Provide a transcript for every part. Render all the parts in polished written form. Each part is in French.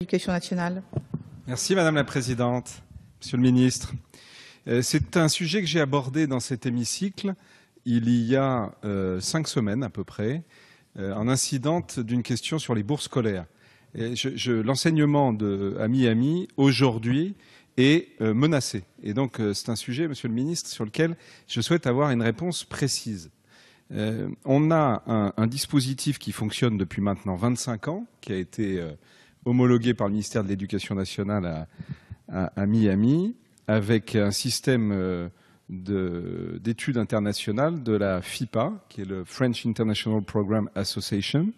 L'éducation nationale. Merci Madame la Présidente, Monsieur le Ministre. C'est un sujet que j'ai abordé dans cet hémicycle il y a 5 semaines à peu près, en incidente d'une question sur les bourses scolaires. L'enseignement à Miami aujourd'hui est menacé. Et donc c'est un sujet, Monsieur le Ministre, sur lequel je souhaite avoir une réponse précise. On a un dispositif qui fonctionne depuis maintenant 25 ans, qui a été homologué par le ministère de l'Éducation nationale à Miami, avec un système d'études internationales de la FIPA, qui est le French International Program Association,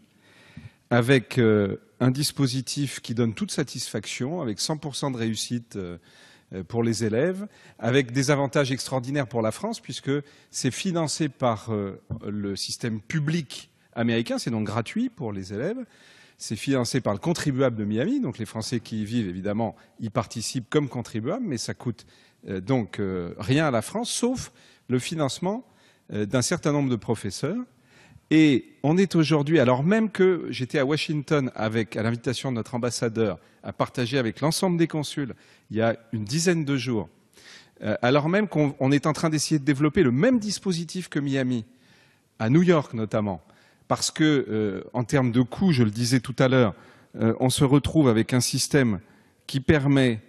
avec un dispositif qui donne toute satisfaction, avec 100% de réussite pour les élèves, avec des avantages extraordinaires pour la France, puisque c'est financé par le système public américain, c'est donc gratuit pour les élèves. C'est financé par le contribuable de Miami, donc les Français qui y vivent, évidemment, y participent comme contribuables, mais ça coûte donc rien à la France, sauf le financement d'un certain nombre de professeurs. Et on est aujourd'hui, alors même que j'étais à Washington à l'invitation de notre ambassadeur, à partager avec l'ensemble des consuls il y a une dizaine de jours, alors même qu'on est en train d'essayer de développer le même dispositif que Miami, à New York notamment, parce que, en termes de coûts, je le disais tout à l'heure, on se retrouve avec un système qui permet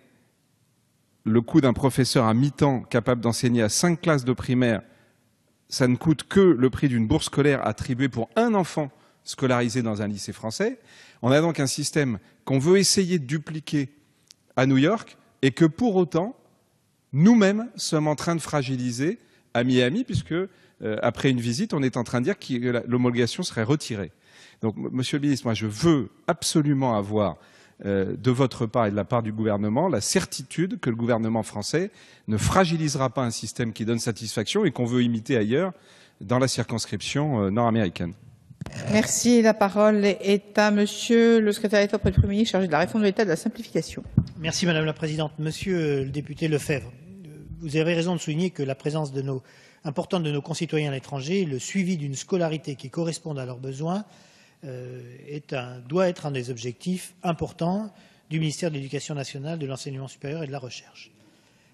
le coût d'un professeur à mi-temps capable d'enseigner à 5 classes de primaire. Ça ne coûte que le prix d'une bourse scolaire attribuée pour un enfant scolarisé dans un lycée français. On a donc un système qu'on veut essayer de dupliquer à New York et que pour autant, nous-mêmes sommes en train de fragiliser à Miami, puisque après une visite, on est en train de dire que l'homologation serait retirée. Donc, Monsieur le Ministre, moi, je veux absolument avoir de votre part et de la part du gouvernement la certitude que le gouvernement français ne fragilisera pas un système qui donne satisfaction et qu'on veut imiter ailleurs dans la circonscription nord-américaine. Merci. La parole est à Monsieur le secrétaire d'État auprès du Premier ministre chargé de la réforme de l'État et de la simplification. Merci Madame la Présidente. Monsieur le député Lefebvre, vous avez raison de souligner que la présence importante de nos concitoyens à l'étranger, le suivi d'une scolarité qui corresponde à leurs besoins, doit être un des objectifs importants du ministère de l'Éducation nationale, de l'enseignement supérieur et de la recherche.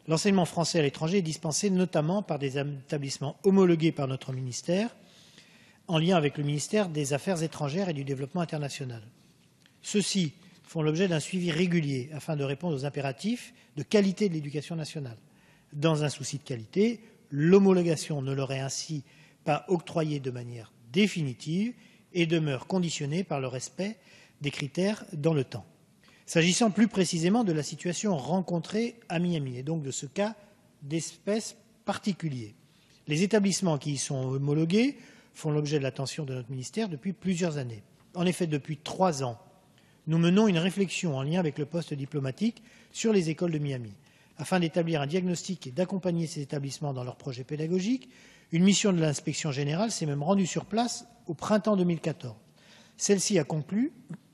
L'enseignement français à l'étranger est dispensé notamment par des établissements homologués par notre ministère, en lien avec le ministère des Affaires étrangères et du Développement international. Ceux-ci font l'objet d'un suivi régulier afin de répondre aux impératifs de qualité de l'éducation nationale. Dans un souci de qualité, l'homologation ne leur est ainsi pas octroyée de manière définitive et demeure conditionnée par le respect des critères dans le temps. S'agissant plus précisément de la situation rencontrée à Miami, et donc de ce cas d'espèce particulier, les établissements qui y sont homologués font l'objet de l'attention de notre ministère depuis plusieurs années. En effet, depuis 3 ans, nous menons une réflexion en lien avec le poste diplomatique sur les écoles de Miami. Afin d'établir un diagnostic et d'accompagner ces établissements dans leurs projets pédagogiques, une mission de l'inspection générale s'est même rendue sur place au printemps 2014. Celle-ci a conclu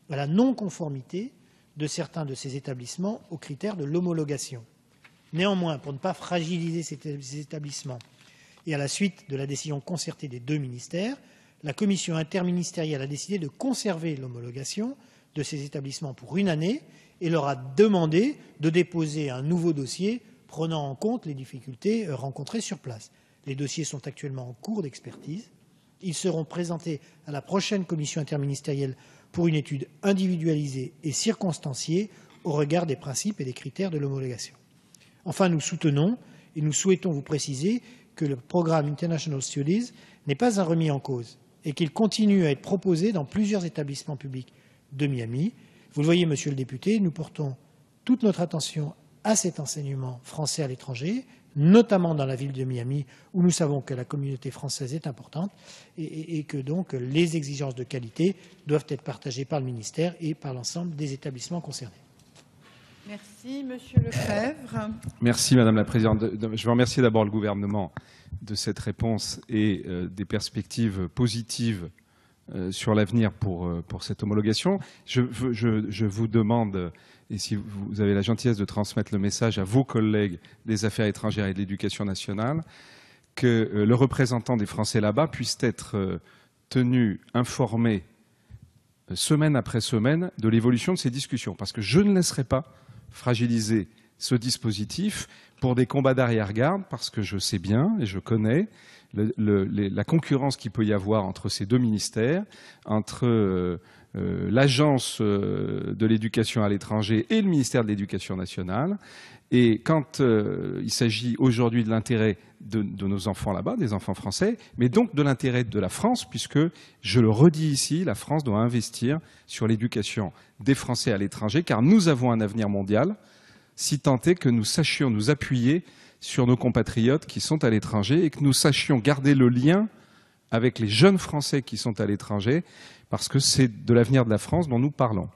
à la non-conformité de certains de ces établissements aux critères de l'homologation. Néanmoins, pour ne pas fragiliser ces établissements et à la suite de la décision concertée des 2 ministères, la commission interministérielle a décidé de conserver l'homologation de ces établissements pour 1 année et leur a demandé de déposer un nouveau dossier prenant en compte les difficultés rencontrées sur place. Les dossiers sont actuellement en cours d'expertise. Ils seront présentés à la prochaine commission interministérielle pour une étude individualisée et circonstanciée au regard des principes et des critères de l'homologation. Enfin, nous soutenons et nous souhaitons vous préciser que le programme International Studies n'est pas un remis en cause et qu'il continue à être proposé dans plusieurs établissements publics de Miami. Vous le voyez, Monsieur le député, nous portons toute notre attention à cet enseignement français à l'étranger, notamment dans la ville de Miami, où nous savons que la communauté française est importante et que donc les exigences de qualité doivent être partagées par le ministère et par l'ensemble des établissements concernés. Merci, Monsieur Lefebvre. Merci, Madame la Présidente. Je veux remercier d'abord le gouvernement de cette réponse et des perspectives positives sur l'avenir pour cette homologation. Je vous demande, et si vous avez la gentillesse de transmettre le message à vos collègues des Affaires étrangères et de l'Éducation nationale, que le représentant des Français là-bas puisse être tenu informé semaine après semaine, de l'évolution de ces discussions. Parce que je ne laisserai pas fragiliser ce dispositif pour des combats d'arrière-garde, parce que je sais bien et je connais la concurrence qu'il peut y avoir entre ces deux ministères, entre l'Agence de l'éducation à l'étranger et le ministère de l'Éducation nationale. Et quand il s'agit aujourd'hui de l'intérêt de nos enfants là-bas, des enfants français, mais donc de l'intérêt de la France, puisque, je le redis ici, la France doit investir sur l'éducation des Français à l'étranger, car nous avons un avenir mondial, si tant est que nous sachions nous appuyer sur nos compatriotes qui sont à l'étranger et que nous sachions garder le lien avec les jeunes Français qui sont à l'étranger, parce que c'est de l'avenir de la France dont nous parlons.